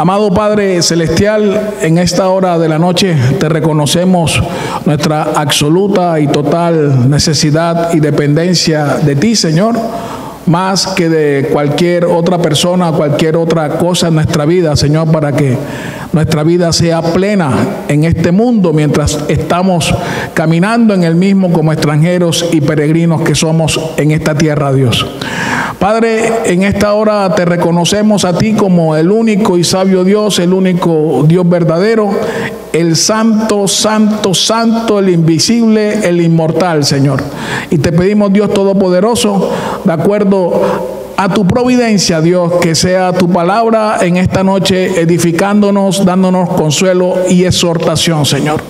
Amado Padre Celestial, en esta hora de la noche te reconocemos nuestra absoluta y total necesidad y dependencia de ti, Señor, más que de cualquier otra persona, cualquier otra cosa en nuestra vida, Señor, para que nuestra vida sea plena en este mundo mientras estamos caminando en el mismo como extranjeros y peregrinos que somos en esta tierra, Dios. Padre, en esta hora te reconocemos a ti como el único y sabio Dios, el único Dios verdadero, el santo, santo, santo, el invisible, el inmortal, Señor. Y te pedimos, Dios Todopoderoso, de acuerdo a tu providencia, Dios, que sea tu palabra en esta noche edificándonos, dándonos consuelo y exhortación, Señor.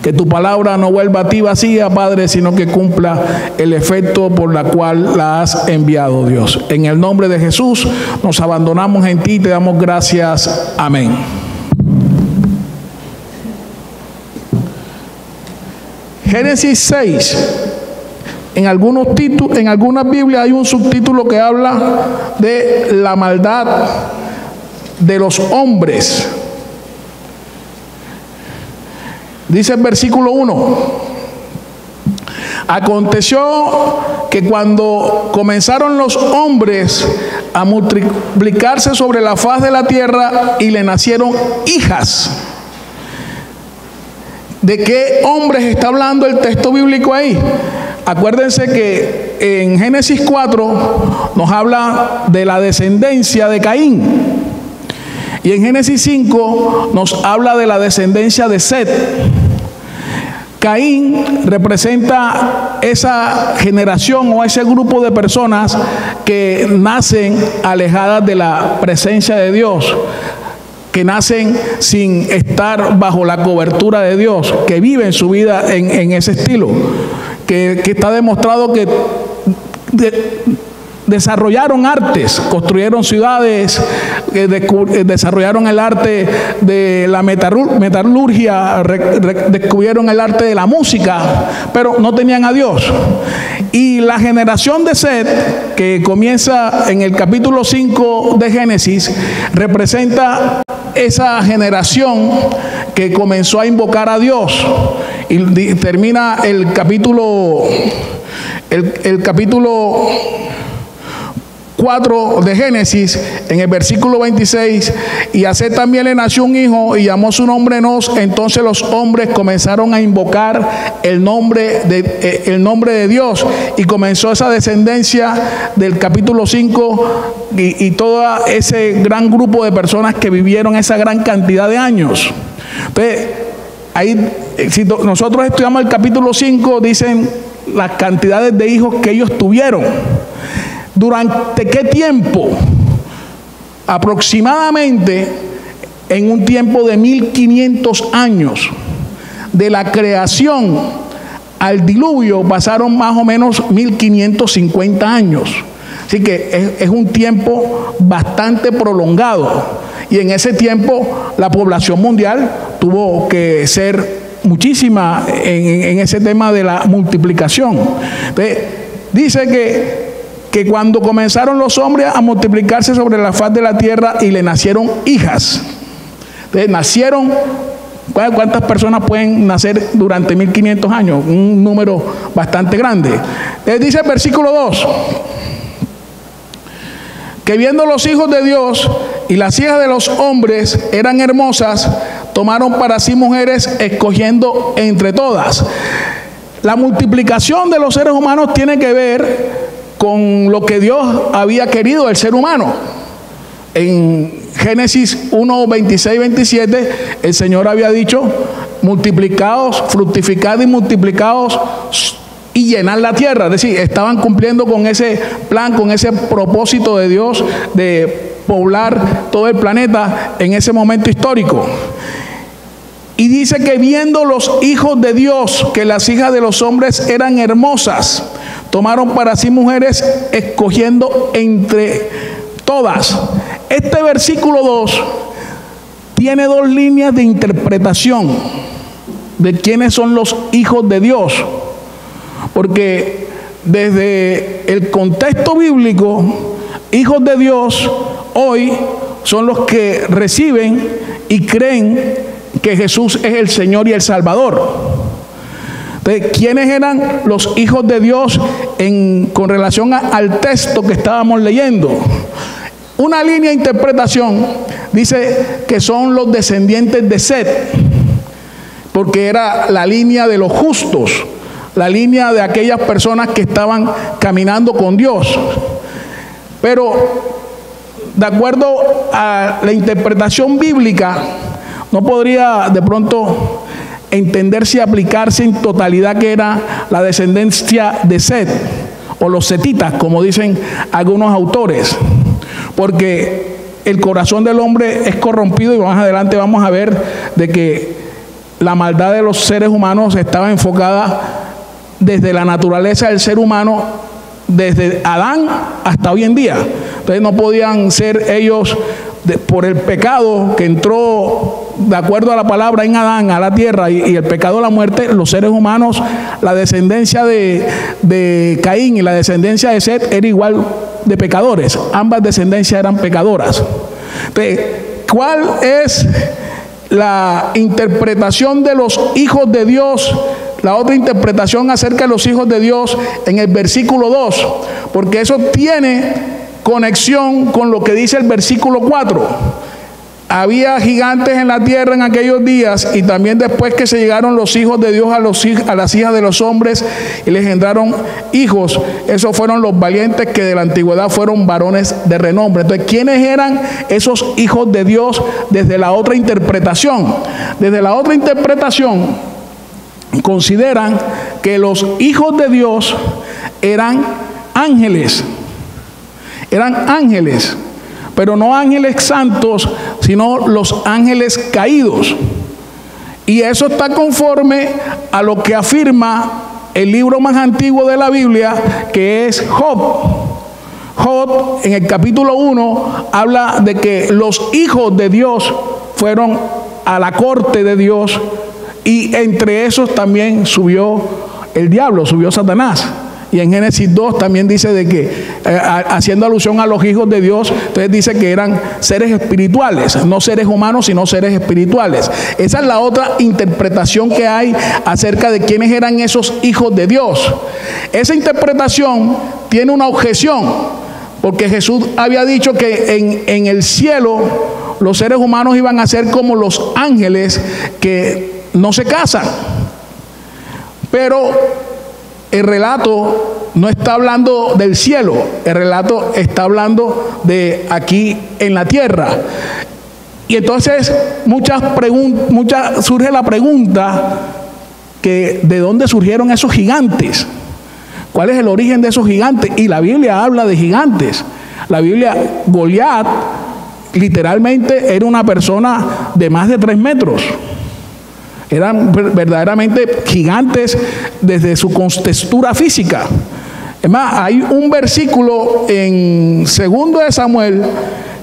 Que tu palabra no vuelva a ti vacía, Padre, sino que cumpla el efecto por la cual la has enviado, Dios. En el nombre de Jesús nos abandonamos en ti y te damos gracias. Amén. Génesis 6. En algunas Biblias hay un subtítulo que habla de la maldad de los hombres. Dice el versículo 1: aconteció que cuando comenzaron los hombres a multiplicarse sobre la faz de la tierra y le nacieron hijas. ¿De qué hombres está hablando el texto bíblico ahí? Acuérdense que en Génesis 4 nos habla de la descendencia de Caín. Y en Génesis 5 nos habla de la descendencia de Set. Caín representa esa generación o ese grupo de personas que nacen alejadas de la presencia de Dios, que nacen sin estar bajo la cobertura de Dios, que viven su vida en ese estilo, que está demostrado que desarrollaron artes, construyeron ciudades, desarrollaron el arte de la metalurgia, descubrieron el arte de la música, pero no tenían a Dios. Y la generación de Set, que comienza en el capítulo 5 de Génesis, representa esa generación que comenzó a invocar a Dios. Y termina el capítulo 4 de Génesis en el versículo 26: y a Set también le nació un hijo y llamó su nombre Enos. Entonces los hombres comenzaron a invocar el nombre de Dios, y comenzó esa descendencia del capítulo 5 y todo ese gran grupo de personas que vivieron esa gran cantidad de años. Entonces, ahí, si nosotros estudiamos el capítulo 5, dicen las cantidades de hijos que ellos tuvieron. ¿Durante qué tiempo? Aproximadamente en un tiempo de 1500 años. De la creación al diluvio pasaron más o menos 1550 años. Así que es un tiempo bastante prolongado. Y en ese tiempo la población mundial tuvo que ser muchísima en ese tema de la multiplicación. Entonces, dice que cuando comenzaron los hombres a multiplicarse sobre la faz de la tierra y le nacieron hijas. Entonces, nacieron, ¿cuántas personas pueden nacer durante 1500 años? Un número bastante grande. Entonces, dice el versículo 2: que viendo los hijos de Dios y las hijas de los hombres eran hermosas, tomaron para sí mujeres, escogiendo entre todas. La multiplicación de los seres humanos tiene que ver con lo que Dios había querido del ser humano. En Génesis 1, 26 y 27, el Señor había dicho: multiplicaos, fructificad y multiplicaos y llenar la tierra. Es decir, estaban cumpliendo con ese plan, con ese propósito de Dios de poblar todo el planeta en ese momento histórico. Y dice que viendo los hijos de Dios que las hijas de los hombres eran hermosas, tomaron para sí mujeres, escogiendo entre todas. Este versículo 2 tiene dos líneas de interpretación de quiénes son los hijos de Dios. Porque desde el contexto bíblico, hijos de Dios hoy son los que reciben y creen que Jesús es el Señor y el Salvador. Entonces, ¿quiénes eran los hijos de Dios con relación al texto que estábamos leyendo? Una línea de interpretación dice que son los descendientes de Set, porque era la línea de los justos, la línea de aquellas personas que estaban caminando con Dios. Pero de acuerdo a la interpretación bíblica, no podría de pronto entenderse y aplicarse en totalidad que era la descendencia de Set, o los setitas, como dicen algunos autores, porque el corazón del hombre es corrompido, y más adelante vamos a ver de que la maldad de los seres humanos estaba enfocada desde la naturaleza del ser humano, desde Adán hasta hoy en día. Entonces no podían ser ellos, por el pecado que entró de acuerdo a la palabra en Adán a la tierra, y el pecado de la muerte, los seres humanos, la descendencia de Caín y la descendencia de Set era igual de pecadores. Ambas descendencias eran pecadoras. Entonces, ¿cuál es la interpretación de los hijos de Dios? La otra interpretación acerca de los hijos de Dios en el versículo 2, porque eso tiene conexión con lo que dice el versículo 4. Había gigantes en la tierra en aquellos días, y también después que se llegaron los hijos de Dios a las hijas de los hombres y les engendraron hijos. Esos fueron los valientes que de la antigüedad fueron varones de renombre. Entonces, ¿quiénes eran esos hijos de Dios desde la otra interpretación? Desde la otra interpretación consideran que los hijos de Dios eran ángeles. Eran ángeles, pero no ángeles santos, sino los ángeles caídos. Y eso está conforme a lo que afirma el libro más antiguo de la Biblia, que es Job. Job, en el capítulo 1, habla de que los hijos de Dios fueron a la corte de Dios, y entre esos también subió el diablo, subió Satanás. Y en Génesis 2 también dice de que, haciendo alusión a los hijos de Dios, entonces dice que eran seres espirituales, no seres humanos, sino seres espirituales. Esa es la otra interpretación que hay acerca de quiénes eran esos hijos de Dios. Esa interpretación tiene una objeción, porque Jesús había dicho que en el cielo los seres humanos iban a ser como los ángeles que no se casan. Pero el relato no está hablando del cielo, el relato está hablando de aquí en la tierra. Y entonces surge la pregunta que ¿de dónde surgieron esos gigantes? ¿Cuál es el origen de esos gigantes? Y la Biblia habla de gigantes. La Biblia, Goliat, literalmente era una persona de más de 3 metros. Eran verdaderamente gigantes desde su contextura física. Es más, hay un versículo en 2 de Samuel,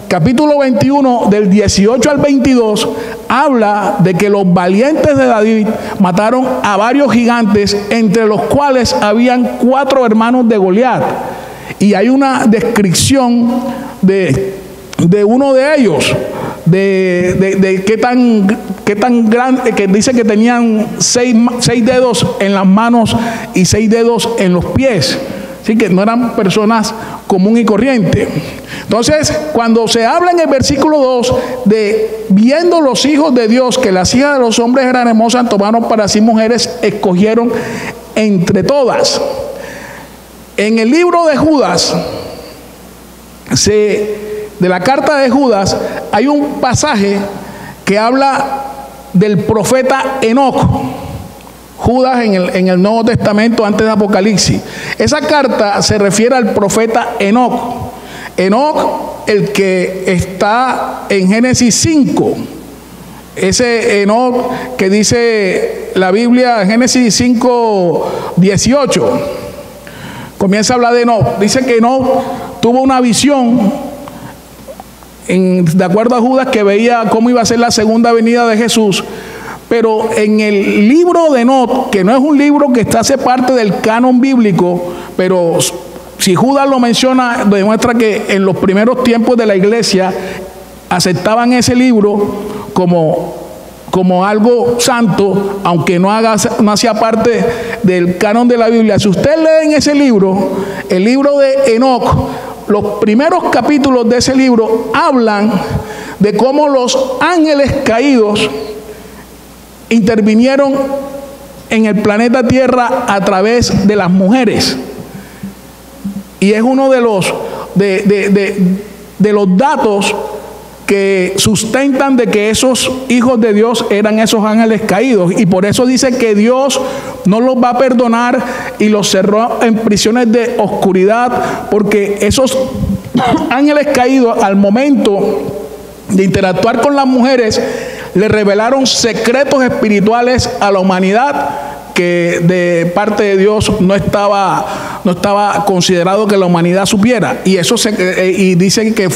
capítulo 21, del 18 al 22, habla de que los valientes de David mataron a varios gigantes, entre los cuales habían 4 hermanos de Goliat. Y hay una descripción de uno de ellos, de qué tan grande, que dice que tenían 6 dedos en las manos y 6 dedos en los pies. Así que no eran personas común y corriente. Entonces, cuando se habla en el versículo 2 de viendo los hijos de Dios que las hijas de los hombres eran hermosas, tomaron para sí mujeres, escogieron entre todas. En el libro de Judas, de la carta de Judas, hay un pasaje que habla del profeta Enoc. Judas en el Nuevo Testamento, antes de Apocalipsis. Esa carta se refiere al profeta Enoc. Enoc, el que está en Génesis 5. Ese Enoc que dice la Biblia en Génesis 5, 18. Comienza a hablar de Enoc. Dice que Enoc tuvo una visión, de acuerdo a Judas, que veía cómo iba a ser la segunda venida de Jesús. Pero en el libro de Enoc, que no es un libro que hace parte del canon bíblico, pero si Judas lo menciona, demuestra que en los primeros tiempos de la iglesia, aceptaban ese libro como algo santo, aunque no hacía parte del canon de la Biblia. Si usted lee en ese libro, el libro de Enoc, los primeros capítulos de ese libro hablan de cómo los ángeles caídos intervinieron en el planeta Tierra a través de las mujeres. Y es uno de los datos que sustentan de que esos hijos de Dios eran esos ángeles caídos, y por eso dice que Dios no los va a perdonar y los cerró en prisiones de oscuridad, porque esos ángeles caídos, al momento de interactuar con las mujeres, le revelaron secretos espirituales a la humanidad que de parte de Dios no estaba considerado que la humanidad supiera. Y eso y dicen que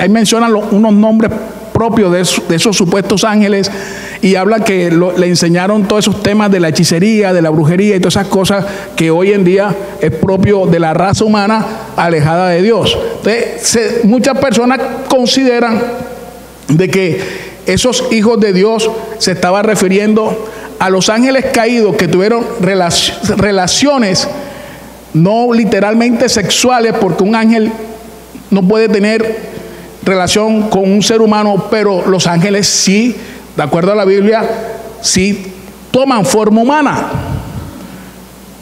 ahí mencionan unos nombres propios de esos supuestos ángeles, y habla que le enseñaron todos esos temas de la hechicería, de la brujería y todas esas cosas que hoy en día es propio de la raza humana alejada de Dios. Entonces, muchas personas consideran de que esos hijos de Dios se estaba refiriendo a los ángeles caídos que tuvieron relaciones no literalmente sexuales, porque un ángel no puede tener relación con un ser humano, pero los ángeles sí, de acuerdo a la Biblia, sí toman forma humana.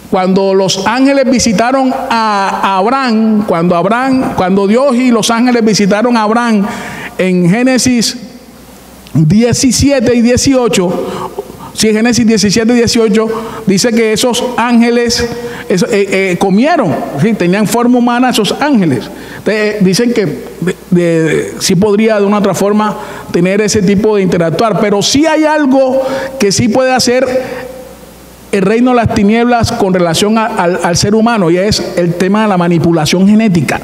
Cuando los ángeles visitaron a Abraham, cuando Dios y los ángeles visitaron a Abraham en Génesis 17 y 18, sí, Génesis 17 y 18, dice que esos ángeles comieron, ¿sí? Tenían forma humana esos ángeles. Dicen que sí podría de una otra forma tener ese tipo de interactuar, pero sí hay algo que sí puede hacer el reino de las tinieblas con relación al ser humano, y es el tema de la manipulación genética.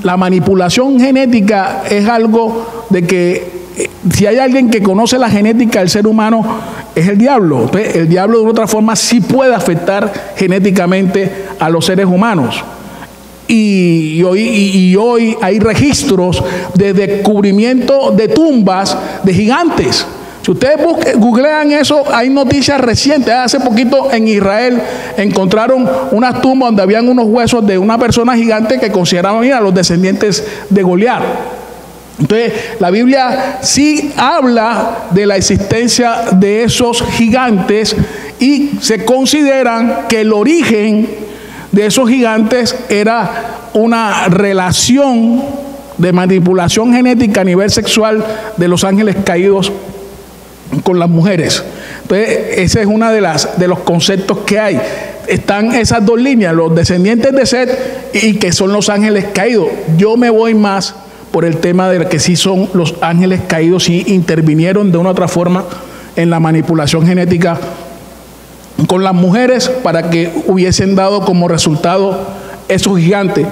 La manipulación genética es algo de que si hay alguien que conoce la genética del ser humano, es el diablo. Entonces, el diablo de una otra forma sí puede afectar genéticamente a los seres humanos. Y hoy hay registros de descubrimiento de tumbas de gigantes. Si ustedes googlean eso, hay noticias recientes. Hace poquito en Israel encontraron unas tumbas donde habían unos huesos de una persona gigante que consideraban a los descendientes de Goliat. Entonces, la Biblia sí habla de la existencia de esos gigantes, y se consideran que el origen de esos gigantes era una relación de manipulación genética a nivel sexual de los ángeles caídos con las mujeres. Entonces, ese es uno de los conceptos que hay. Están esas dos líneas, los descendientes de Set y que son los ángeles caídos. Yo me voy más por el tema de que sí son los ángeles caídos, y intervinieron de una u otra forma en la manipulación genética con las mujeres para que hubiesen dado como resultado esos gigantes.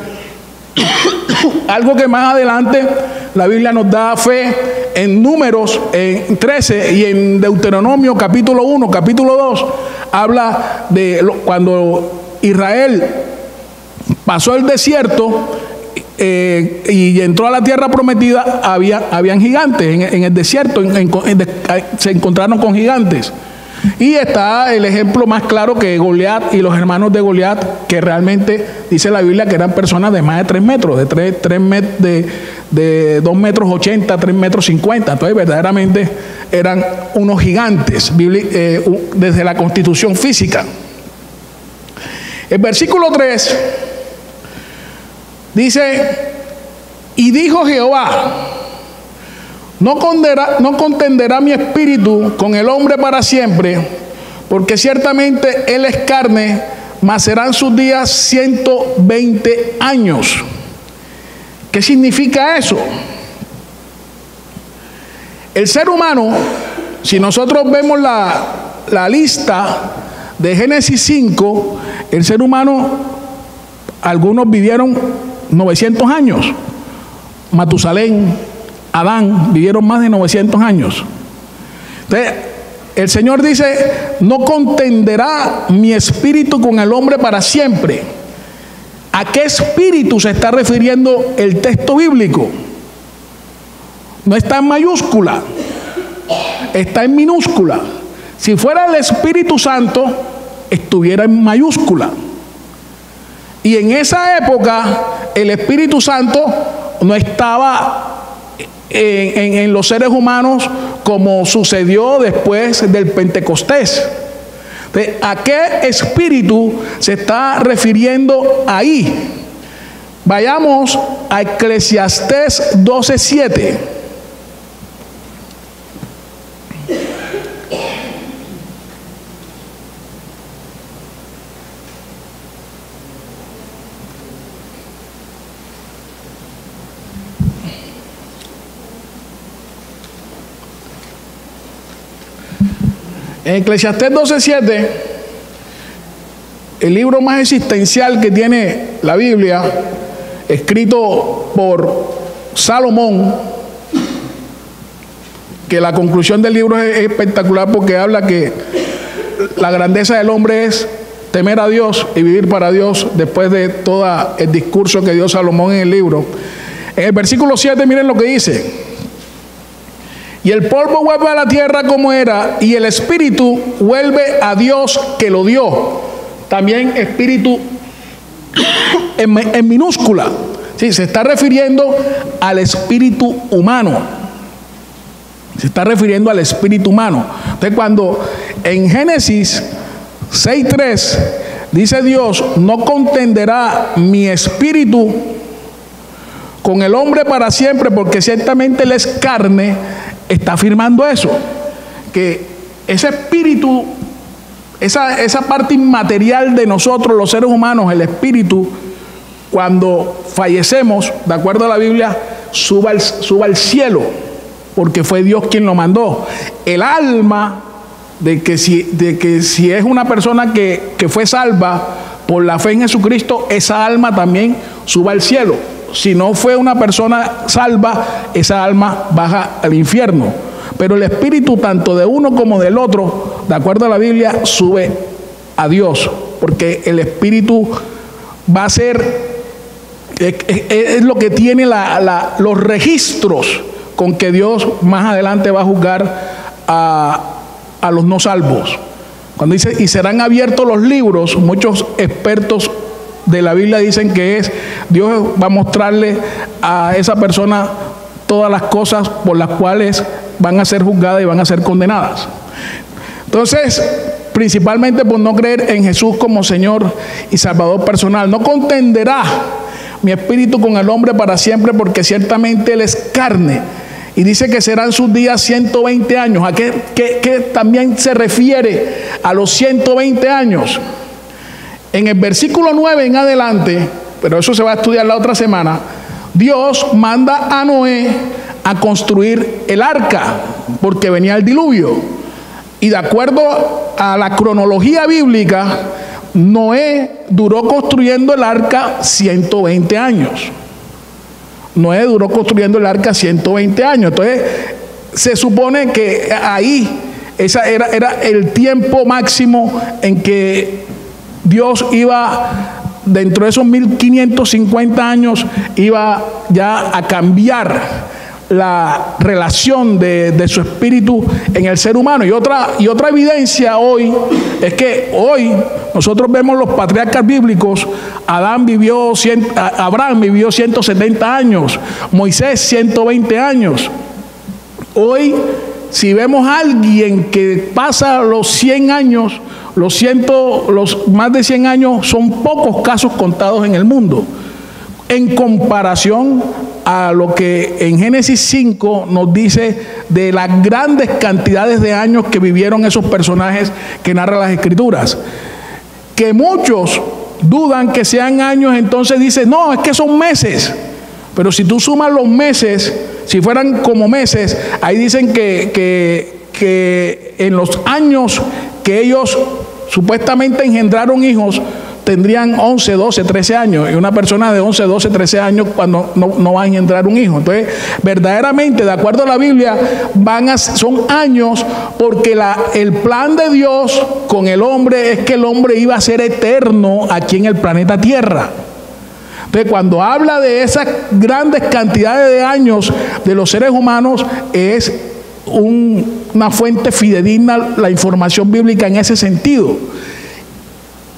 Algo que más adelante la Biblia nos da fe en Números en 13 y en Deuteronomio capítulo 1, capítulo 2, habla de cuando Israel pasó el desierto y entró a la tierra prometida. Habían gigantes en el desierto, se encontraron con gigantes. Y está el ejemplo más claro, que Goliat y los hermanos de Goliat, que realmente dice la Biblia que eran personas de más de 3 metros, de 2 metros 80, 3 metros 50. Entonces verdaderamente eran unos gigantes desde la constitución física. El versículo 3 dice: y dijo Jehová, no contenderá mi espíritu con el hombre para siempre, porque ciertamente él es carne, mas serán sus días 120 años. ¿Qué significa eso? El ser humano, si nosotros vemos la lista de Génesis 5, el ser humano, algunos vivieron 900 años. Matusalén, Adán vivieron más de 900 años. Entonces, el Señor dice: no contenderá mi espíritu con el hombre para siempre. ¿A qué espíritu se está refiriendo el texto bíblico? No está en mayúscula, está en minúscula. Si fuera el Espíritu Santo, estuviera en mayúscula. Y en esa época, el Espíritu Santo no estaba en los seres humanos como sucedió después del Pentecostés. ¿A qué espíritu se está refiriendo ahí? Vayamos a Eclesiastés 12:7. En Eclesiastés 12:7, el libro más existencial que tiene la Biblia, escrito por Salomón, que la conclusión del libro es espectacular porque habla que la grandeza del hombre es temer a Dios y vivir para Dios después de todo el discurso que dio Salomón en el libro. En el versículo 7, miren lo que dice. Y el polvo vuelve a la tierra como era, y el espíritu vuelve a Dios que lo dio. También espíritu en minúscula. Sí, se está refiriendo al espíritu humano. Se está refiriendo al espíritu humano. Entonces, cuando en Génesis 6:3 dice Dios, no contenderá mi espíritu con el hombre para siempre, porque ciertamente él es carne, está afirmando eso, que ese espíritu, esa parte inmaterial de nosotros, los seres humanos, el espíritu, cuando fallecemos, de acuerdo a la Biblia, suba al cielo, porque fue Dios quien lo mandó. El alma, de que si es una persona que fue salva por la fe en Jesucristo, esa alma también suba al cielo. Si no fue una persona salva, esa alma baja al infierno. Pero el espíritu, tanto de uno como del otro, de acuerdo a la Biblia, sube a Dios. Porque el espíritu va a ser, es lo que tiene los registros con que Dios más adelante va a juzgar a los no salvos. Cuando dice, y serán abiertos los libros, muchos expertos de la Biblia dicen que Dios va a mostrarle a esa persona todas las cosas por las cuales van a ser juzgadas y van a ser condenadas. Entonces, principalmente por no creer en Jesús como Señor y Salvador personal. No contenderá mi espíritu con el hombre para siempre, porque ciertamente él es carne. Y dice que serán sus días 120 años. ¿A qué también se refiere a los 120 años? En el versículo 9 en adelante, pero eso se va a estudiar la otra semana, Dios manda a Noé a construir el arca, porque venía el diluvio. Y de acuerdo a la cronología bíblica, Noé duró construyendo el arca 120 años. Noé duró construyendo el arca 120 años. Entonces, se supone que ahí, esa era el tiempo máximo en que Dios iba, dentro de esos 1550 años, iba ya a cambiar la relación de su espíritu en el ser humano. Y otra evidencia hoy es que hoy nosotros vemos los patriarcas bíblicos. Abraham vivió 170 años, Moisés 120 años. Hoy, si vemos a alguien que pasa los 100 años, los más de 100 años, son pocos casos contados en el mundo, en comparación a lo que en Génesis 5 nos dice de las grandes cantidades de años que vivieron esos personajes que narran las Escrituras. Que muchos dudan que sean años, entonces dicen, no, es que son meses. Pero si tú sumas los meses, si fueran como meses, ahí dicen que en los años que ellos supuestamente engendraron hijos, tendrían 11, 12, 13 años. Y una persona de 11, 12, 13 años cuando no va a engendrar un hijo. Entonces, verdaderamente, de acuerdo a la Biblia, son años, porque el plan de Dios con el hombre es que el hombre iba a ser eterno aquí en el planeta Tierra. Entonces, cuando habla de esas grandes cantidades de años de los seres humanos, es una fuente fidedigna la información bíblica en ese sentido.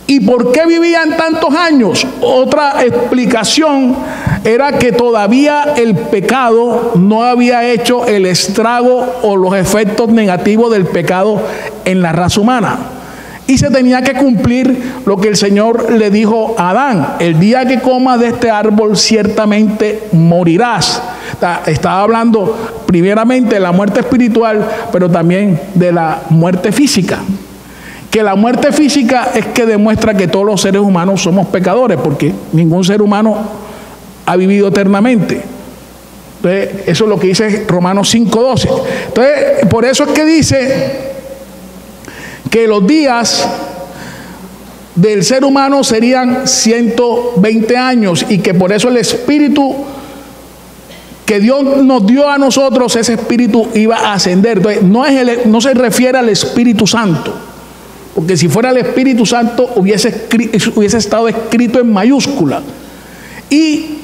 ¿Y por qué vivían tantos años? Otra explicación era que todavía el pecado no había hecho el estrago o los efectos negativos del pecado en la raza humana. Y se tenía que cumplir lo que el Señor le dijo a Adán: el día que comas de este árbol ciertamente morirás. Estaba hablando primeramente de la muerte espiritual, pero también de la muerte física. Que la muerte física es que demuestra que todos los seres humanos somos pecadores, porque ningún ser humano ha vivido eternamente. Entonces, eso es lo que dice Romanos 5:12. Entonces, por eso es que dice que los días del ser humano serían 120 años y que por eso el espíritu que Dios nos dio a nosotros, ese espíritu iba a ascender. Entonces, no se refiere al Espíritu Santo, porque si fuera el Espíritu Santo hubiese estado escrito en mayúscula. Y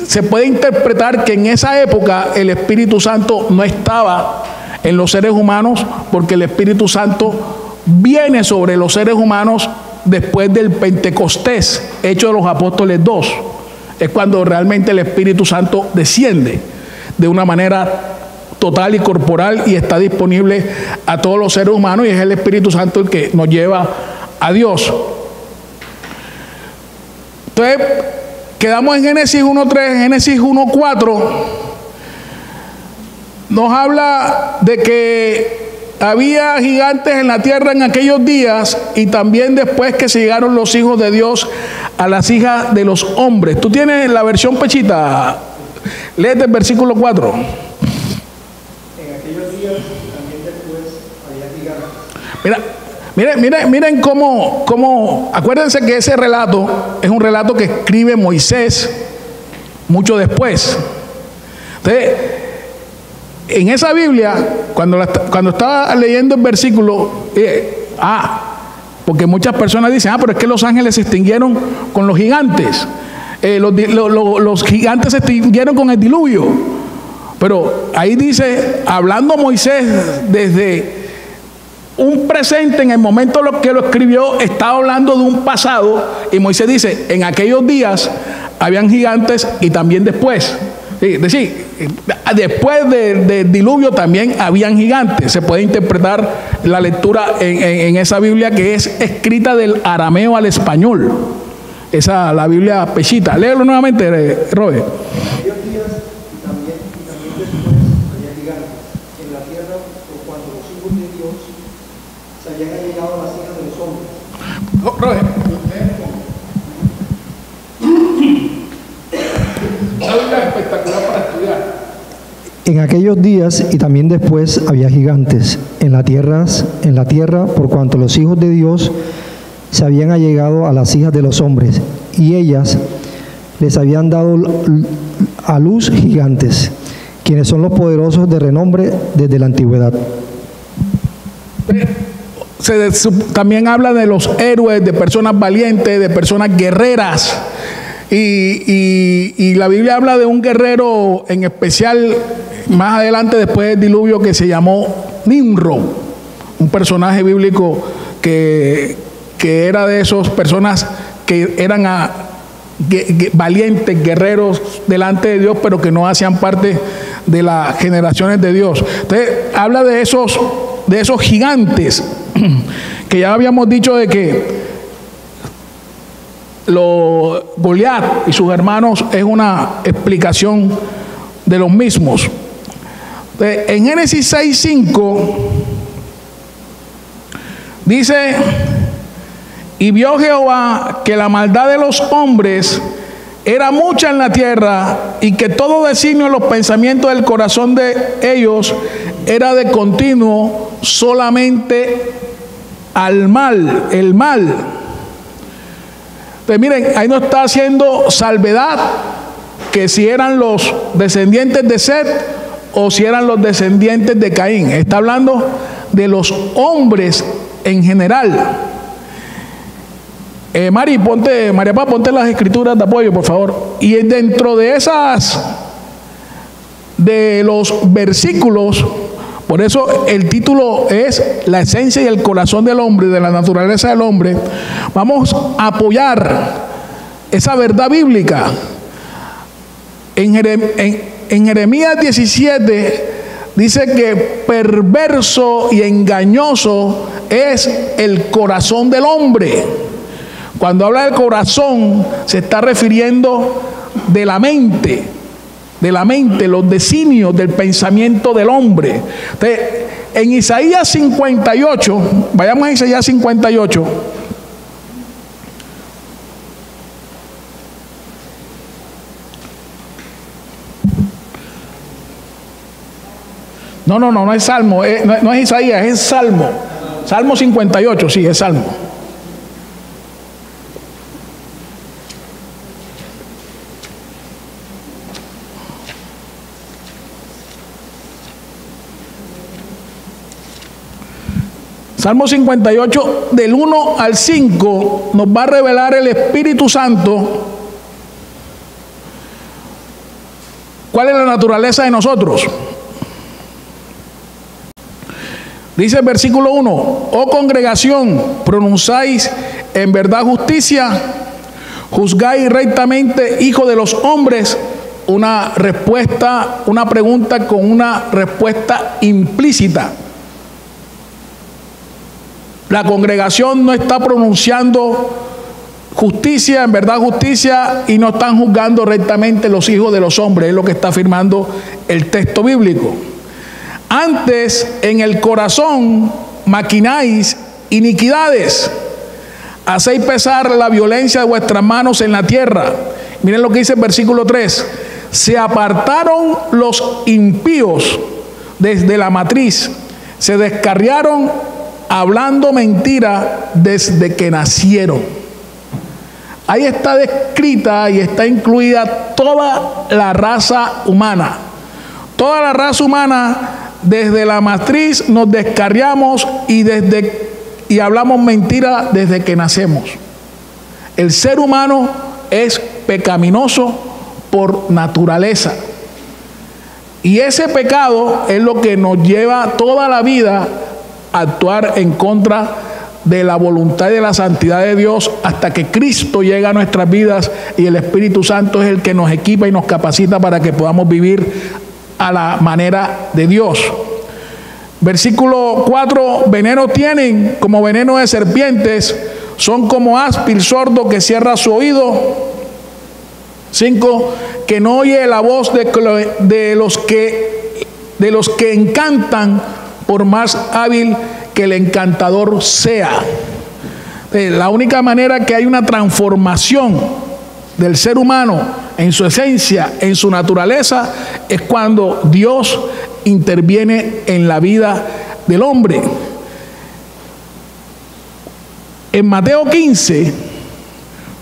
se puede interpretar que en esa época el Espíritu Santo no estaba en los seres humanos, porque el Espíritu Santo viene sobre los seres humanos después del Pentecostés, Hechos de los Apóstoles 2. Es cuando realmente el Espíritu Santo desciende de una manera total y corporal y está disponible a todos los seres humanos, y es el Espíritu Santo el que nos lleva a Dios. Entonces, quedamos en Génesis 1:3, Génesis 1:4 nos habla de que había gigantes en la tierra en aquellos días, y también después que se llegaron los hijos de Dios a las hijas de los hombres. Tú tienes la versión Pechita, léete el versículo 4. Miren cómo, acuérdense que ese relato es un relato que escribe Moisés mucho después. Entonces, en esa Biblia, cuando estaba leyendo el versículo, porque muchas personas dicen, pero es que los ángeles se extinguieron con los gigantes, los gigantes se extinguieron con el diluvio. Pero ahí dice, hablando Moisés desde un presente, en el momento que lo escribió, estaba hablando de un pasado, y Moisés dice, en aquellos días habían gigantes y también después. Es decir, después del diluvio también habían gigantes. Se puede interpretar la lectura en esa Biblia que es escrita del arameo al español. La Biblia Pechita. Léelo nuevamente, Robert. Roger. Espectacular para estudiar. En aquellos días y también después había gigantes en la tierra, por cuanto los hijos de Dios se habían allegado a las hijas de los hombres, y ellas les habían dado a luz gigantes, quienes son los poderosos de renombre desde la antigüedad. También habla de los héroes, de personas valientes, de personas guerreras. Y la Biblia habla de un guerrero en especial más adelante, después del diluvio, que se llamó Nimrod, un personaje bíblico que era de esas personas que eran valientes, guerreros delante de Dios, pero que no hacían parte de las generaciones de Dios. Entonces habla de esos gigantes que ya habíamos dicho de que Goliat y sus hermanos es una explicación de los mismos. En Génesis 6:5 dice: y vio Jehová que la maldad de los hombres era mucha en la tierra, y que todo designio de los pensamientos del corazón de ellos era de continuo solamente al mal, el mal. Entonces, miren, ahí no está haciendo salvedad que si eran los descendientes de Set o si eran los descendientes de Caín. Está hablando de los hombres en general. María Paz, ponte las escrituras de apoyo, por favor. Y dentro de los versículos, por eso el título es La esencia y el corazón del hombre, de la naturaleza del hombre. Vamos a apoyar esa verdad bíblica. En Jeremías 17 dice que perverso y engañoso es el corazón del hombre. Cuando habla del corazón, se está refiriendo de la mente, los designios del pensamiento del hombre. Entonces, en Isaías 58, vayamos a Isaías 58. No es Salmo, no es Isaías, es Salmo. Salmo 58, sí, es Salmo. Salmo 58, del 1 al 5, nos va a revelar el Espíritu Santo cuál es la naturaleza de nosotros. Dice el versículo 1: oh congregación, pronunciáis en verdad justicia, juzgáis rectamente, hijo de los hombres. Una pregunta con una respuesta implícita. La congregación no está pronunciando justicia, en verdad justicia, y no están juzgando rectamente los hijos de los hombres, es lo que está afirmando el texto bíblico. Antes en el corazón maquináis iniquidades, hacéis pesar la violencia de vuestras manos en la tierra. Miren lo que dice el versículo 3: se apartaron los impíos desde la matriz, se descarriaron hablando mentira desde que nacieron. Ahí está descrita y está incluida toda la raza humana. Toda la raza humana, desde la matriz nos descarriamos y hablamos mentira desde que nacemos. El ser humano es pecaminoso por naturaleza. Y ese pecado es lo que nos lleva toda la vida a actuar en contra de la voluntad y de la santidad de Dios, hasta que Cristo llega a nuestras vidas y el Espíritu Santo es el que nos equipa y nos capacita para que podamos vivir a la manera de Dios. Versículo 4: veneno tienen como veneno de serpientes, son como áspid sordo que cierra su oído. 5: que no oye la voz de los que encantan, por más hábil que el encantador sea. La única manera que hay una transformación del ser humano en su esencia, en su naturaleza, es cuando Dios interviene en la vida del hombre. En Mateo 15,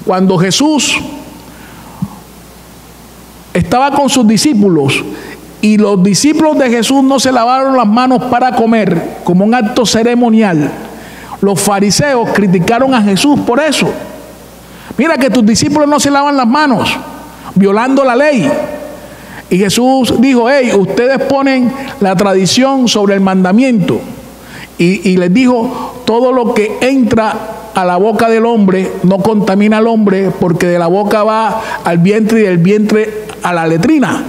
cuando Jesús estaba con sus discípulos y los discípulos de Jesús no se lavaron las manos para comer como un acto ceremonial, los fariseos criticaron a Jesús por eso. Mira que tus discípulos no se lavan las manos, violando la ley. Y Jesús dijo: hey, ustedes ponen la tradición sobre el mandamiento. Y les dijo: todo lo que entra a la boca del hombre no contamina al hombre, porque de la boca va al vientre y del vientre a la letrina.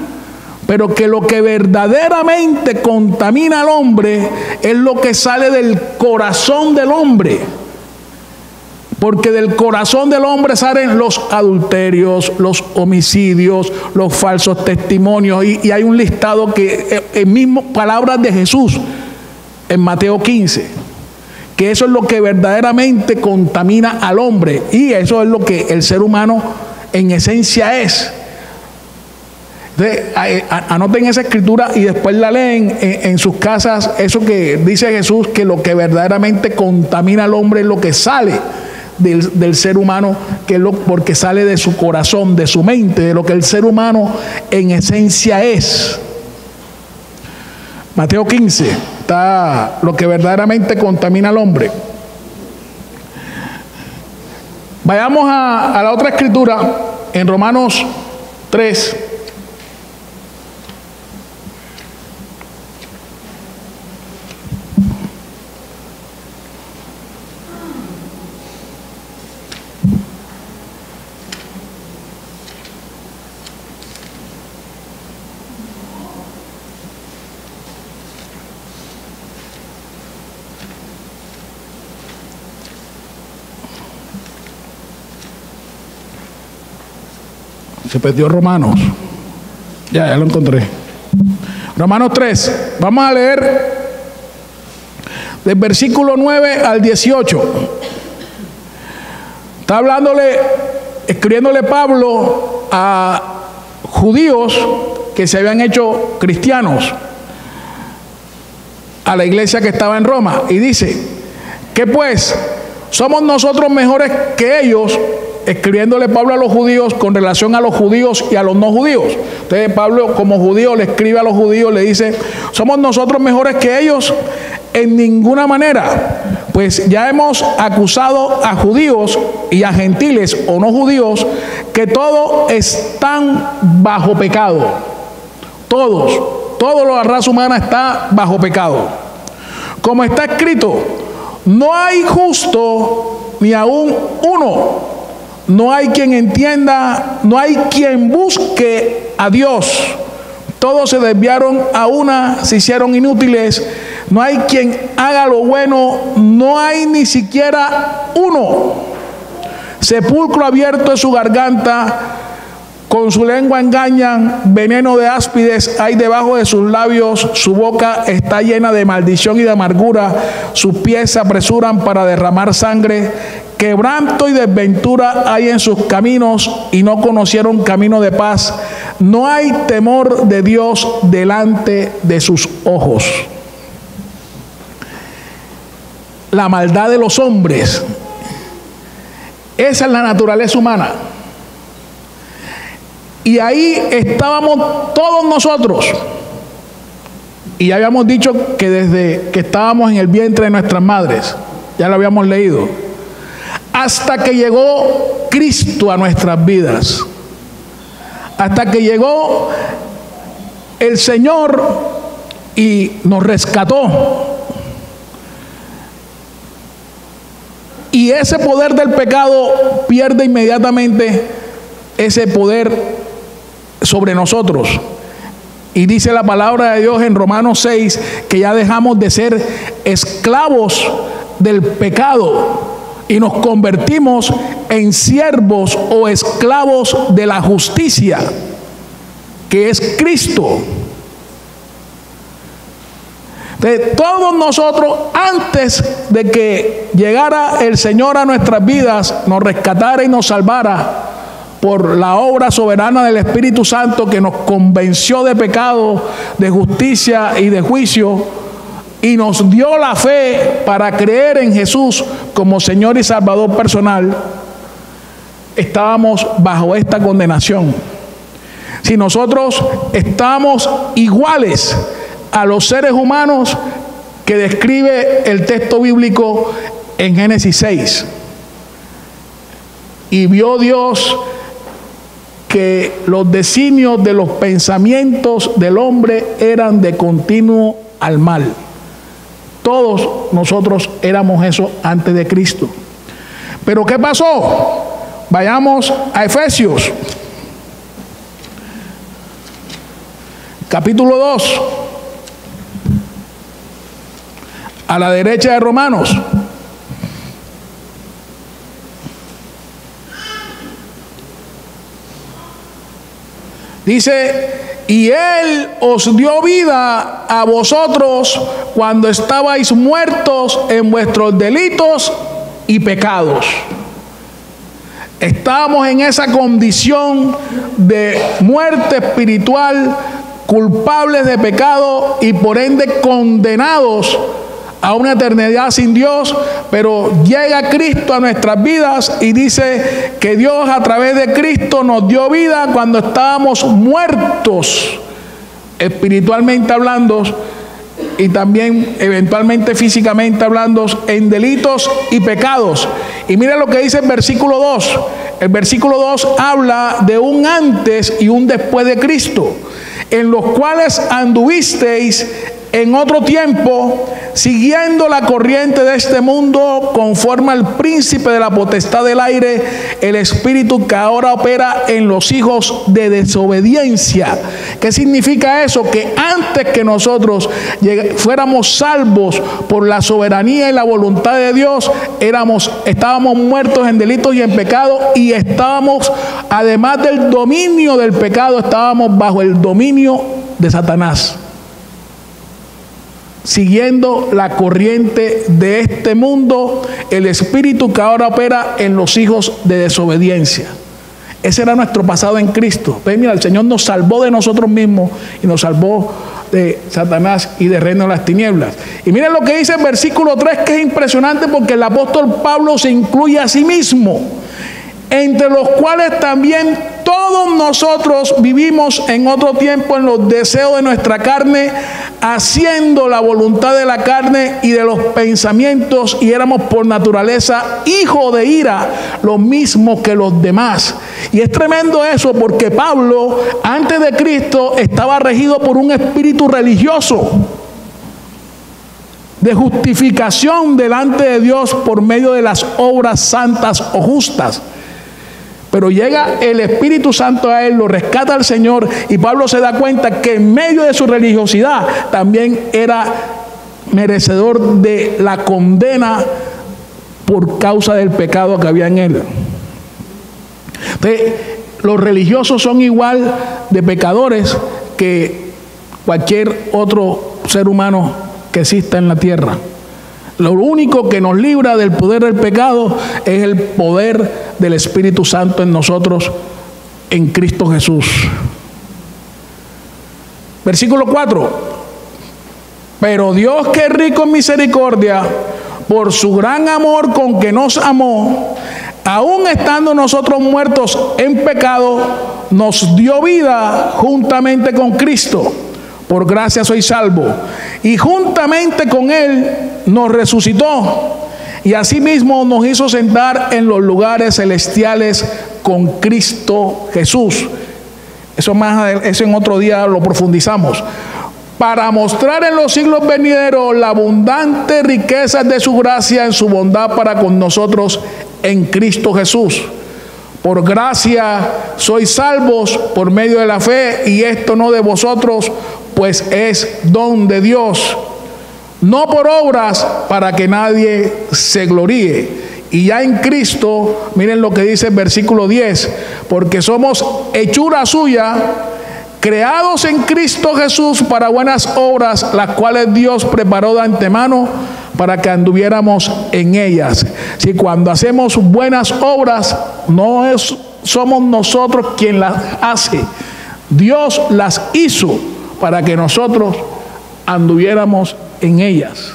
Pero que lo que verdaderamente contamina al hombre es lo que sale del corazón del hombre. Porque del corazón del hombre salen los adulterios, los homicidios, los falsos testimonios. Y hay un listado que, en mismo palabras de Jesús, en Mateo 15, que eso es lo que verdaderamente contamina al hombre. Y eso es lo que el ser humano en esencia es. Anoten esa escritura y después la leen en sus casas. Eso que dice Jesús, que lo que verdaderamente contamina al hombre es lo que sale del ser humano, porque sale de su corazón, de su mente, de lo que el ser humano en esencia es. Mateo 15 está lo que verdaderamente contamina al hombre. Vayamos a la otra escritura, en Romanos 3. Se perdió Romanos. Ya lo encontré. Romanos 3. Vamos a leer del versículo 9 al 18. Está escribiéndole Pablo a judíos que se habían hecho cristianos, a la iglesia que estaba en Roma. Y dice, ¿qué pues? ¿Somos nosotros mejores que ellos? Escribiéndole Pablo a los judíos con relación a los judíos y a los no judíos. Entonces Pablo, como judío, le escribe a los judíos, le dice, ¿somos nosotros mejores que ellos? En ninguna manera, pues ya hemos acusado a judíos y a gentiles o no judíos que todos están bajo pecado. Toda la raza humana está bajo pecado. Como está escrito, no hay justo ni aún uno. No hay quien entienda, no hay quien busque a Dios. Todos se desviaron a una, se hicieron inútiles. No hay quien haga lo bueno, no hay ni siquiera uno. Sepulcro abierto es su garganta, con su lengua engañan, veneno de áspides hay debajo de sus labios, su boca está llena de maldición y de amargura, sus pies se apresuran para derramar sangre, quebranto y desventura hay en sus caminos y no conocieron camino de paz, no hay temor de Dios delante de sus ojos. La maldad de los hombres, esa es la naturaleza humana. Y ahí estábamos todos nosotros. Y ya habíamos dicho que desde que estábamos en el vientre de nuestras madres, ya lo habíamos leído, hasta que llegó Cristo a nuestras vidas, hasta que llegó el Señor y nos rescató. Y ese poder del pecado pierde inmediatamente ese poder sobre nosotros. Y dice la palabra de Dios en Romanos 6 que ya dejamos de ser esclavos del pecado y nos convertimos en siervos o esclavos de la justicia, que es Cristo. De todos nosotros, antes de que llegara el Señor a nuestras vidas, nos rescatara y nos salvara por la obra soberana del Espíritu Santo que nos convenció de pecado, de justicia y de juicio, y nos dio la fe para creer en Jesús como Señor y Salvador personal, estábamos bajo esta condenación. Si nosotros estamos iguales a los seres humanos que describe el texto bíblico en Génesis 6. Y vio Dios que los designios de los pensamientos del hombre eran de continuo al mal. Todos nosotros éramos eso antes de Cristo. Pero ¿qué pasó? Vayamos a Efesios, capítulo 2, a la derecha de Romanos. Dice, y Él os dio vida a vosotros cuando estabais muertos en vuestros delitos y pecados. Estábamos en esa condición de muerte espiritual, culpables de pecado y por ende condenados a una eternidad sin Dios, pero llega Cristo a nuestras vidas y dice que Dios a través de Cristo nos dio vida cuando estábamos muertos, espiritualmente hablando, y también eventualmente físicamente hablando en delitos y pecados. Y mira lo que dice el versículo 2. El versículo 2 habla de un antes y un después de Cristo, en los cuales anduvisteis en otro tiempo, siguiendo la corriente de este mundo, conforme al príncipe de la potestad del aire, el espíritu que ahora opera en los hijos de desobediencia. ¿Qué significa eso? Que antes que nosotros fuéramos salvos por la soberanía y la voluntad de Dios, estábamos muertos en delitos y en pecado, y estábamos, además del dominio del pecado, estábamos bajo el dominio de Satanás, siguiendo la corriente de este mundo, el espíritu que ahora opera en los hijos de desobediencia. Ese era nuestro pasado en Cristo. Pues mira, el Señor nos salvó de nosotros mismos y nos salvó de Satanás y del reino de las tinieblas. Y miren lo que dice el versículo 3, que es impresionante, porque el apóstol Pablo se incluye a sí mismo, entre los cuales también todos nosotros vivimos en otro tiempo en los deseos de nuestra carne, haciendo la voluntad de la carne y de los pensamientos, y éramos por naturaleza hijos de ira, lo mismo que los demás. Y es tremendo eso, porque Pablo, antes de Cristo, estaba regido por un espíritu religioso de justificación delante de Dios por medio de las obras santas o justas. Pero llega el Espíritu Santo a él, lo rescata al Señor, y Pablo se da cuenta que en medio de su religiosidad también era merecedor de la condena por causa del pecado que había en él. Entonces, los religiosos son igual de pecadores que cualquier otro ser humano que exista en la tierra. Lo único que nos libra del poder del pecado es el poder del Espíritu Santo en nosotros, en Cristo Jesús. Versículo 4. Pero Dios, que es rico en misericordia, por su gran amor con que nos amó, aun estando nosotros muertos en pecado, nos dio vida juntamente con Cristo. Por gracia soy salvo. Y juntamente con Él nos resucitó, y asimismo nos hizo sentar en los lugares celestiales con Cristo Jesús. Eso en otro día lo profundizamos. Para mostrar en los siglos venideros la abundante riqueza de su gracia en su bondad para con nosotros en Cristo Jesús. Por gracia sois salvos por medio de la fe, y esto no de vosotros, pues es don de Dios, no por obras, para que nadie se gloríe. Y ya en Cristo, miren lo que dice el versículo 10, porque somos hechura suya, creados en Cristo Jesús para buenas obras, las cuales Dios preparó de antemano para que anduviéramos en ellas. Si cuando hacemos buenas obras, somos nosotros quien las hace, Dios las hizo para que nosotros anduviéramos en ellas.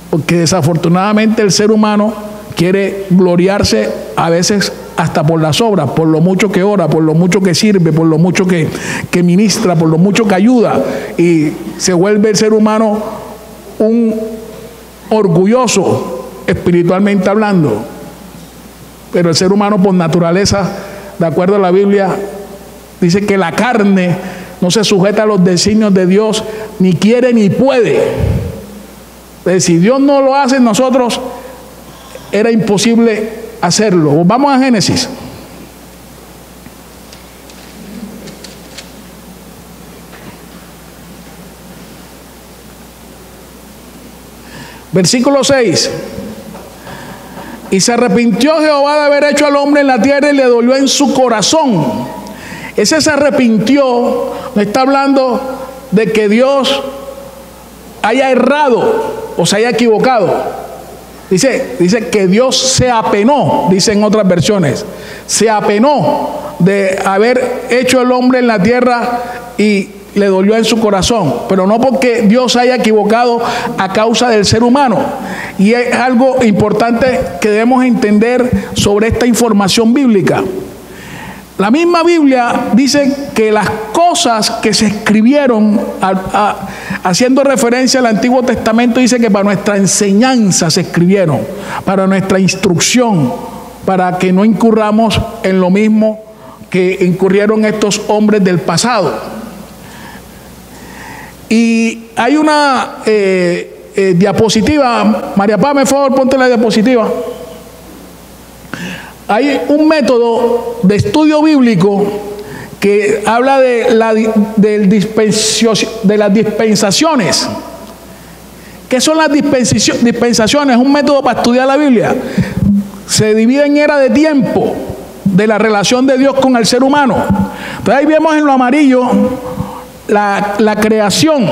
Porque desafortunadamente el ser humano quiere gloriarse a veces hasta por las obras, por lo mucho que ora, por lo mucho que sirve, por lo mucho que ministra, por lo mucho que ayuda, y se vuelve el ser humano un orgulloso espiritualmente hablando. Pero el ser humano por naturaleza, de acuerdo a la Biblia, dice que la carne no se sujeta a los designios de Dios, ni quiere ni puede. Entonces, si Dios no lo hace en nosotros, era imposible hacerlo. Vamos a Génesis. Versículo 6. Y se arrepintió Jehová de haber hecho al hombre en la tierra, y le dolió en su corazón. Ese se arrepintió, no está hablando de que Dios haya errado o se haya equivocado. Dice que Dios se apenó, dice en otras versiones, se apenó de haber hecho el hombre en la tierra y le dolió en su corazón, pero no porque Dios haya equivocado a causa del ser humano. Y es algo importante que debemos entender sobre esta información bíblica. La misma Biblia dice que las cosas que se escribieron haciendo referencia al Antiguo Testamento, dice que para nuestra enseñanza se escribieron, para nuestra instrucción, para que no incurramos en lo mismo que incurrieron estos hombres del pasado. Y hay una diapositiva. María Paz, por favor, ponte la diapositiva. Hay un método de estudio bíblico que habla de las dispensaciones. ¿Qué son las dispensaciones? Es un método para estudiar la Biblia. Se divide en era de tiempo de la relación de Dios con el ser humano. Entonces ahí vemos en lo amarillo la creación,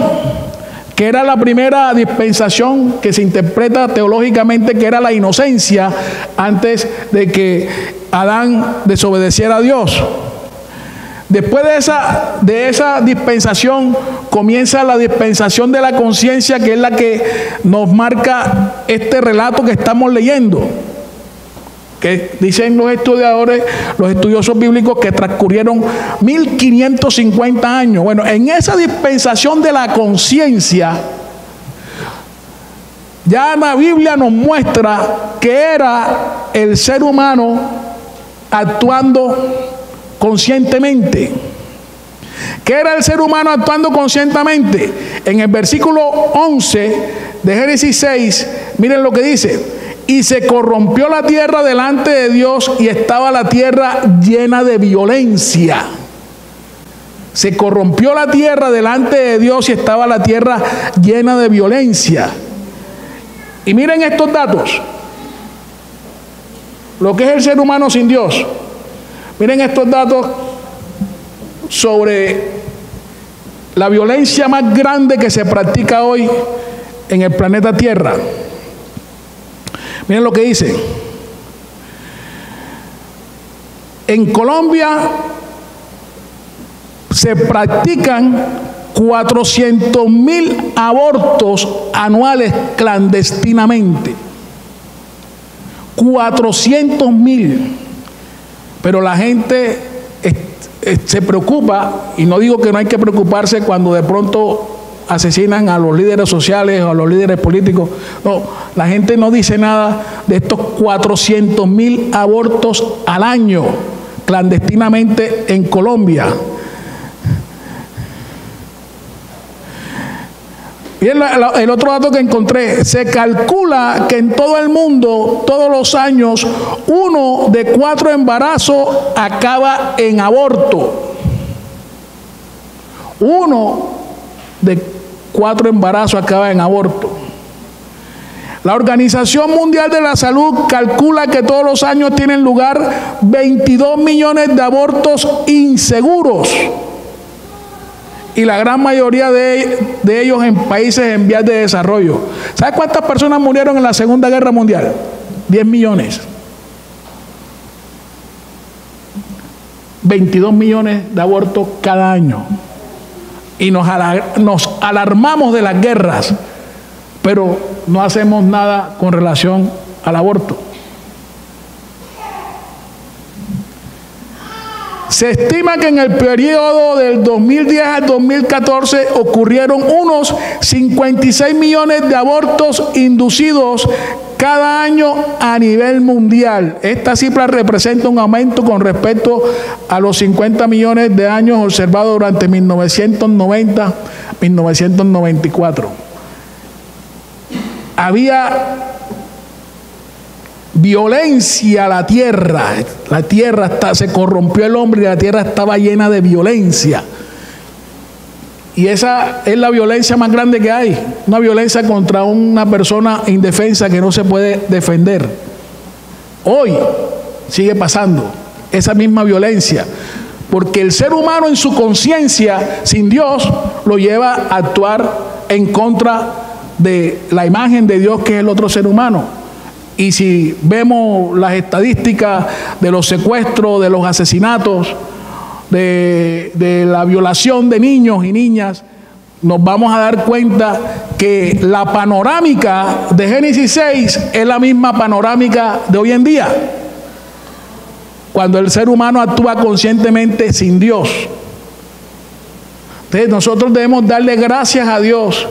que era la primera dispensación que se interpreta teológicamente, que era la inocencia antes de que Adán desobedeciera a Dios. Después de esa dispensación comienza la dispensación de la conciencia, que es la que nos marca este relato que estamos leyendo, que dicen los estudiadores, los estudiosos bíblicos, que transcurrieron 1550 años. Bueno, en esa dispensación de la conciencia, ya la Biblia nos muestra que era el ser humano actuando conscientemente. ¿Qué era el ser humano actuando conscientemente? En el versículo 11 de Génesis 6, miren lo que dice: y se corrompió la tierra delante de Dios, y estaba la tierra llena de violencia. Se corrompió la tierra delante de Dios y estaba la tierra llena de violencia. Y miren estos datos, lo que es el ser humano sin Dios. Miren estos datos sobre la violencia más grande que se practica hoy en el planeta Tierra. Miren lo que dice. En Colombia se practican 400.000 abortos anuales clandestinamente. 400.000. Pero la gente se preocupa, y no digo que no hay que preocuparse cuando de pronto asesinan a los líderes sociales o a los líderes políticos. No, la gente no dice nada de estos 400.000 abortos al año clandestinamente en Colombia. Y el otro dato que encontré: se calcula que en todo el mundo, todos los años, 1 de 4 embarazos acaba en aborto. 1 de 4 embarazos acaba en aborto. La Organización Mundial de la Salud calcula que todos los años tienen lugar 22 millones de abortos inseguros, y la gran mayoría de ellos en países en vías de desarrollo. ¿Sabe cuántas personas murieron en la Segunda Guerra Mundial? 10 millones. 22 millones de abortos cada año. Y nos alarmamos de las guerras, pero no hacemos nada con relación al aborto. Se estima que en el periodo del 2010 al 2014 ocurrieron unos 56 millones de abortos inducidos cada año a nivel mundial. Esta cifra representa un aumento con respecto a los 50 millones de años observados durante 1990-1994. Había violencia a la tierra. La tierra se corrompió el hombre y la tierra estaba llena de violencia. Y esa es la violencia más grande que hay. Una violencia contra una persona indefensa que no se puede defender. Hoy sigue pasando esa misma violencia, porque el ser humano en su conciencia sin Dios lo lleva a actuar en contra de la imagen de Dios, que es el otro ser humano. Y si vemos las estadísticas de los secuestros, de los asesinatos, de la violación de niños y niñas, nos vamos a dar cuenta que la panorámica de Génesis 6 es la misma panorámica de hoy en día, cuando el ser humano actúa conscientemente sin Dios. Entonces nosotros debemos darle gracias a Dios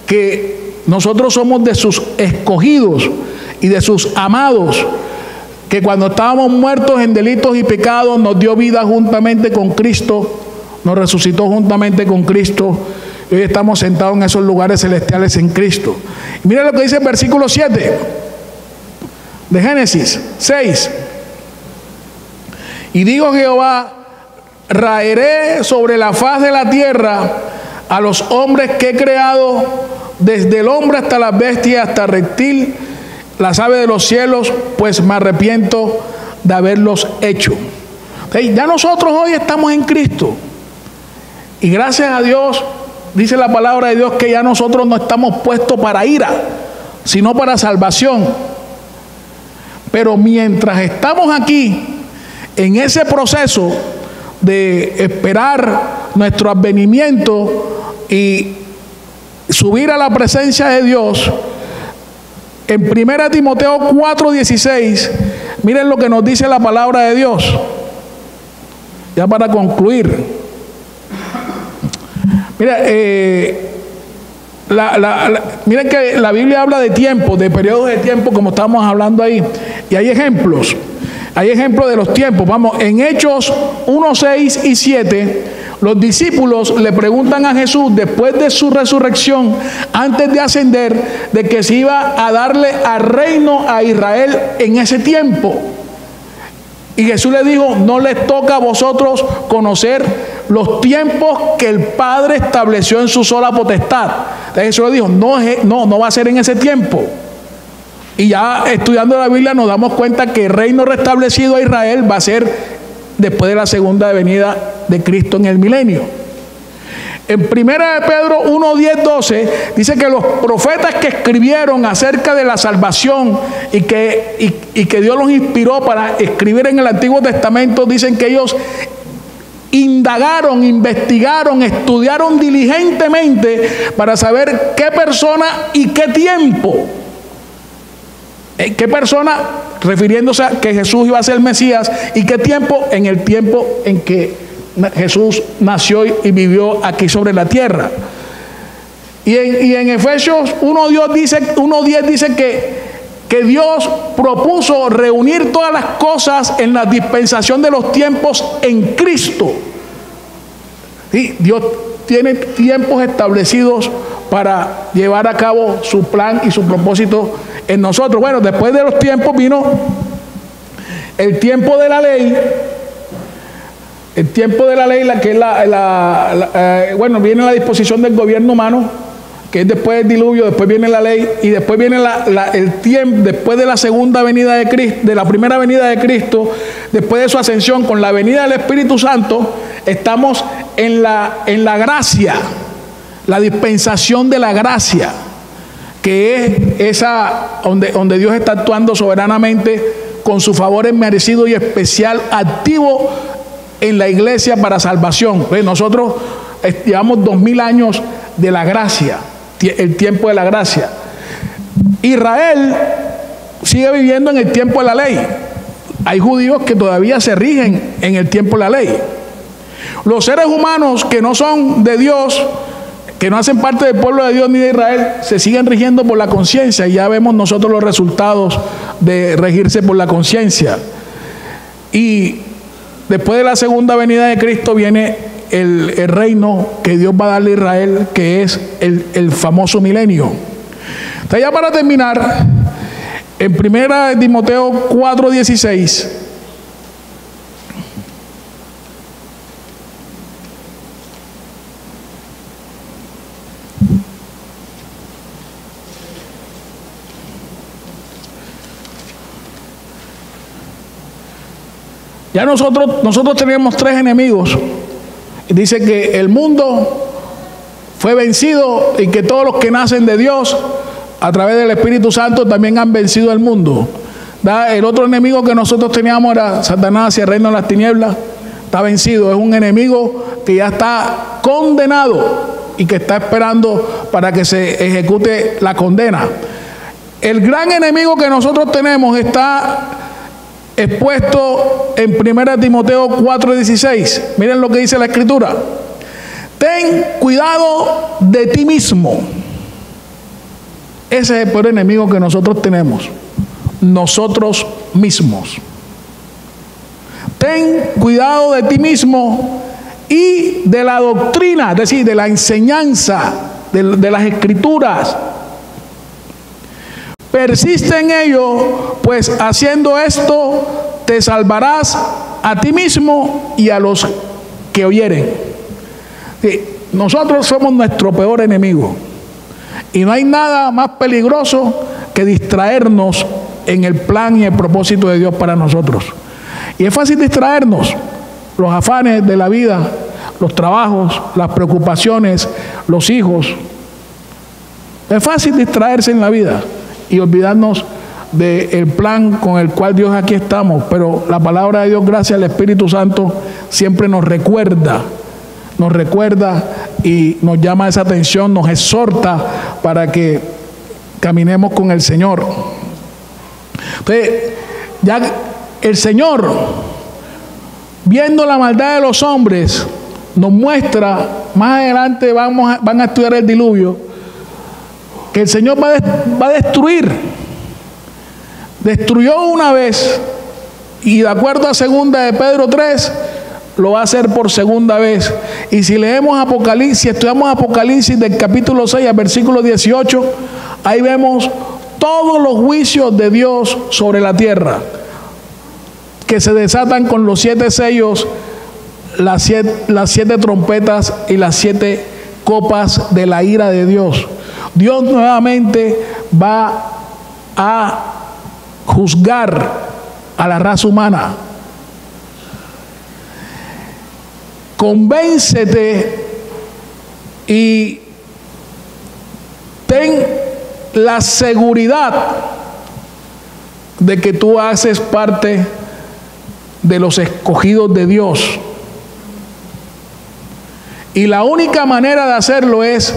que nosotros somos de sus escogidos y de sus amados, que cuando estábamos muertos en delitos y pecados nos dio vida juntamente con Cristo, nos resucitó juntamente con Cristo, y hoy estamos sentados en esos lugares celestiales en Cristo. Y mira lo que dice el versículo 7 de Génesis 6. Y dijo Jehová: raeré sobre la faz de la tierra a los hombres que he creado, desde el hombre hasta la bestia, hasta el reptil, las aves de los cielos, pues me arrepiento de haberlos hecho. Entonces, ya nosotros hoy estamos en Cristo. Y gracias a Dios, dice la palabra de Dios, que ya nosotros no estamos puestos para ira, sino para salvación. Pero mientras estamos aquí, en ese proceso de esperar nuestro advenimiento y subir a la presencia de Dios, en 1 Timoteo 4:16, miren lo que nos dice la palabra de Dios. Ya para concluir, mira, miren que la Biblia habla de tiempo, de periodos de tiempo, como estamos hablando ahí, y hay ejemplos de los tiempos. Vamos, en Hechos 1, 6 y 7, los discípulos le preguntan a Jesús, después de su resurrección, antes de ascender, de que se iba a darle al reino a Israel en ese tiempo. Y Jesús le dijo: no les toca a vosotros conocer los tiempos que el Padre estableció en su sola potestad. Entonces Jesús le dijo: no va a ser en ese tiempo. Y ya estudiando la Biblia nos damos cuenta que el reino restablecido a Israel va a ser después de la segunda venida de Cristo en el milenio. En 1 Pedro 1, 10, 12 dice que los profetas que escribieron acerca de la salvación y que Dios los inspiró para escribir en el Antiguo Testamento, dicen que ellos indagaron, investigaron, estudiaron diligentemente para saber qué persona y qué tiempo. ¿Qué persona? Refiriéndose a que Jesús iba a ser el Mesías. ¿Y qué tiempo? En el tiempo en que Jesús nació y vivió aquí sobre la tierra. Y en Efesios 1:10 dice que Dios propuso reunir todas las cosas en la dispensación de los tiempos en Cristo. ¿Sí? Dios tiene tiempos establecidos para llevar a cabo su plan y su propósito en nosotros. Bueno, después de los tiempos vino el tiempo de la ley. El tiempo de la ley, que es bueno, viene la disposición del gobierno humano, que es después del diluvio, después viene la ley, y después viene el tiempo, después de la segunda venida de Cristo, de la primera venida de Cristo, después de su ascensión, con la venida del Espíritu Santo, estamos en la gracia, la dispensación de la gracia, que es esa donde Dios está actuando soberanamente con su favor merecido y especial, activo en la iglesia para salvación. Pues nosotros llevamos 2000 años de la gracia, el tiempo de la gracia. Israel sigue viviendo en el tiempo de la ley. Hay judíos que todavía se rigen en el tiempo de la ley. Los seres humanos que no son de Dios, que no hacen parte del pueblo de Dios ni de Israel, se siguen rigiendo por la conciencia, y ya vemos nosotros los resultados de regirse por la conciencia. Y después de la segunda venida de Cristo viene el reino que Dios va a darle a Israel, que es el famoso milenio. Entonces, ya para terminar, en 1 Timoteo 4:16, ya nosotros teníamos 3 enemigos. Y dice que el mundo fue vencido y que todos los que nacen de Dios a través del Espíritu Santo también han vencido el mundo. El otro enemigo que nosotros teníamos era Satanás y el reino de las tinieblas. Está vencido, es un enemigo que ya está condenado y que está esperando para que se ejecute la condena. El gran enemigo que nosotros tenemos está expuesto en 1 Timoteo 4:16. Miren lo que dice la Escritura. Ten cuidado de ti mismo. Ese es el peor enemigo que nosotros tenemos. Nosotros mismos. Ten cuidado de ti mismo y de la doctrina, es decir, de la enseñanza de las Escrituras. Persiste en ello, pues haciendo esto te salvarás a ti mismo y a los que oyeren. Nosotros somos nuestro peor enemigo. Y no hay nada más peligroso que distraernos en el plan y el propósito de Dios para nosotros. Y es fácil distraernos. Los afanes de la vida, los trabajos, las preocupaciones, los hijos. Es fácil distraerse en la vida y olvidarnos del plan con el cual Dios aquí estamos. Pero la palabra de Dios, gracias al Espíritu Santo, siempre nos recuerda y nos llama esa atención, nos exhorta para que caminemos con el Señor. Entonces, ya el Señor, viendo la maldad de los hombres, nos muestra, más adelante van a estudiar el diluvio, que el Señor va a destruir. Destruyó una vez, y de acuerdo a 2 de Pedro 3, lo va a hacer por segunda vez. Y si leemos Apocalipsis, estudiamos Apocalipsis del capítulo 6 al versículo 18, ahí vemos todos los juicios de Dios sobre la tierra, que se desatan con los 7 sellos, las 7 trompetas y las 7 copas de la ira de Dios. Dios nuevamente va a juzgar a la raza humana. Convéncete y ten la seguridad de que tú haces parte de los escogidos de Dios. Y la única manera de hacerlo es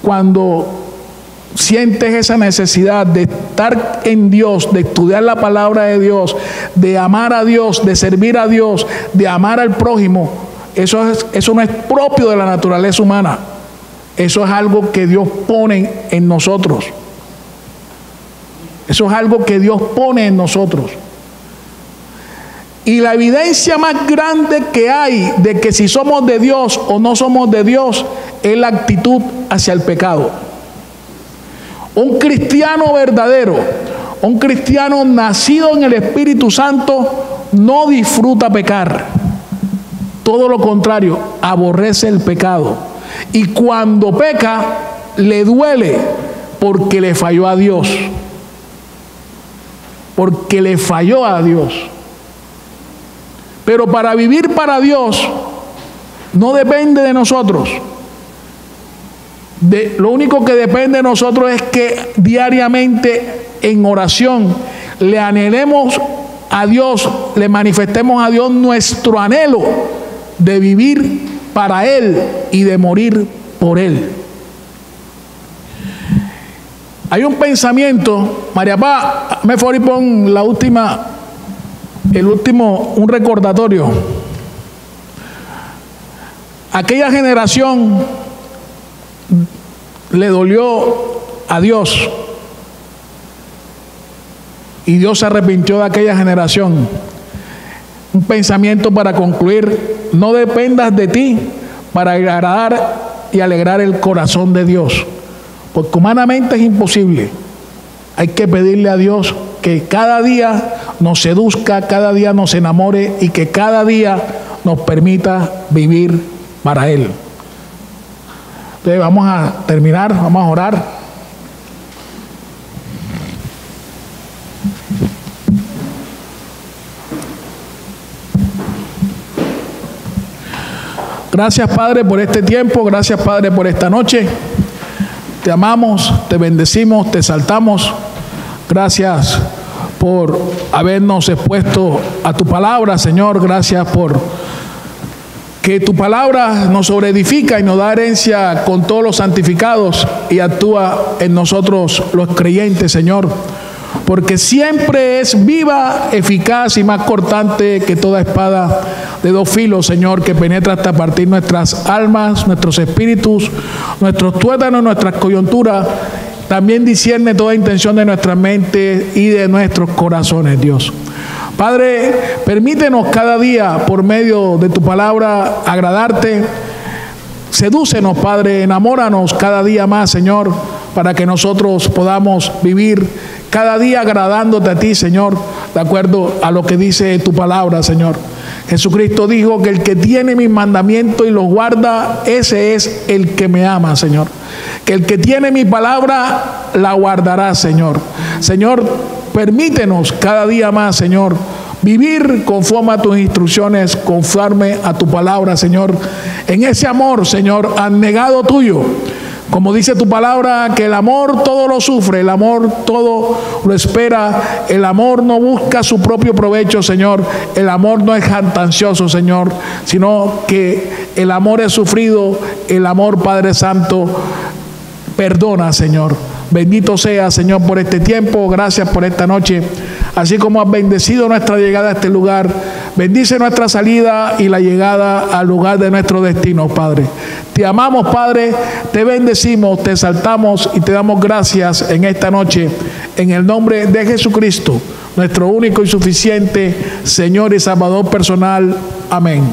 cuando sientes esa necesidad de estar en Dios, de estudiar la palabra de Dios, de amar a Dios, de servir a Dios, de amar al prójimo. Eso no es propio de la naturaleza humana. Eso es algo que Dios pone en nosotros. Eso es algo que Dios pone en nosotros. Y la evidencia más grande que hay de que si somos de Dios o no somos de Dios es la actitud hacia el pecado. Un cristiano verdadero, un cristiano nacido en el Espíritu Santo, no disfruta pecar. Todo lo contrario, aborrece el pecado. Y cuando peca, le duele porque le falló a Dios. Porque le falló a Dios. Pero para vivir para Dios no depende de nosotros. Lo único que depende de nosotros es que diariamente en oración le anhelemos a Dios, le manifestemos a Dios nuestro anhelo de vivir para Él y de morir por Él. Hay un pensamiento, María Paz, me favor y pon un recordatorio. Aquella generación le dolió a Dios y Dios se arrepintió de aquella generación. Un pensamiento para concluir: no dependas de ti para agradar y alegrar el corazón de Dios, porque humanamente es imposible. Hay que pedirle a Dios que cada día nos seduzca, cada día nos enamore y que cada día nos permita vivir para Él. Entonces vamos a terminar, vamos a orar. Gracias, Padre, por este tiempo. Gracias, Padre, por esta noche. Te amamos, te bendecimos, te exaltamos. Gracias por habernos expuesto a tu palabra, Señor. Gracias por que tu palabra nos sobreedifica y nos da herencia con todos los santificados y actúa en nosotros los creyentes, Señor. porque siempre es viva, eficaz y más cortante que toda espada de dos filos, Señor, que penetra hasta partir nuestras almas, nuestros espíritus, nuestros tuétanos, nuestras coyunturas. También discierne toda intención de nuestra mente y de nuestros corazones, Dios. Padre, permítenos cada día, por medio de tu palabra, agradarte. Sedúcenos, Padre, enamóranos cada día más, Señor, para que nosotros podamos vivir cada día agradándote a ti, Señor, de acuerdo a lo que dice tu palabra, Señor. Jesucristo dijo que el que tiene mis mandamientos y los guarda, ese es el que me ama, Señor. Que el que tiene mi palabra, la guardará, Señor. Señor, permítenos cada día más, Señor, vivir conforme a tus instrucciones, conforme a tu palabra, Señor. En ese amor, Señor, abnegado tuyo. Como dice tu palabra, que el amor todo lo sufre, el amor todo lo espera, el amor no busca su propio provecho, Señor. El amor no es jactancioso, Señor, sino que el amor es sufrido, el amor, Padre Santo, perdona, Señor. Bendito sea, Señor, por este tiempo. Gracias por esta noche. Así como has bendecido nuestra llegada a este lugar, bendice nuestra salida y la llegada al lugar de nuestro destino, Padre. Te amamos, Padre, te bendecimos, te exaltamos y te damos gracias en esta noche, en el nombre de Jesucristo, nuestro único y suficiente Señor y Salvador personal. Amén.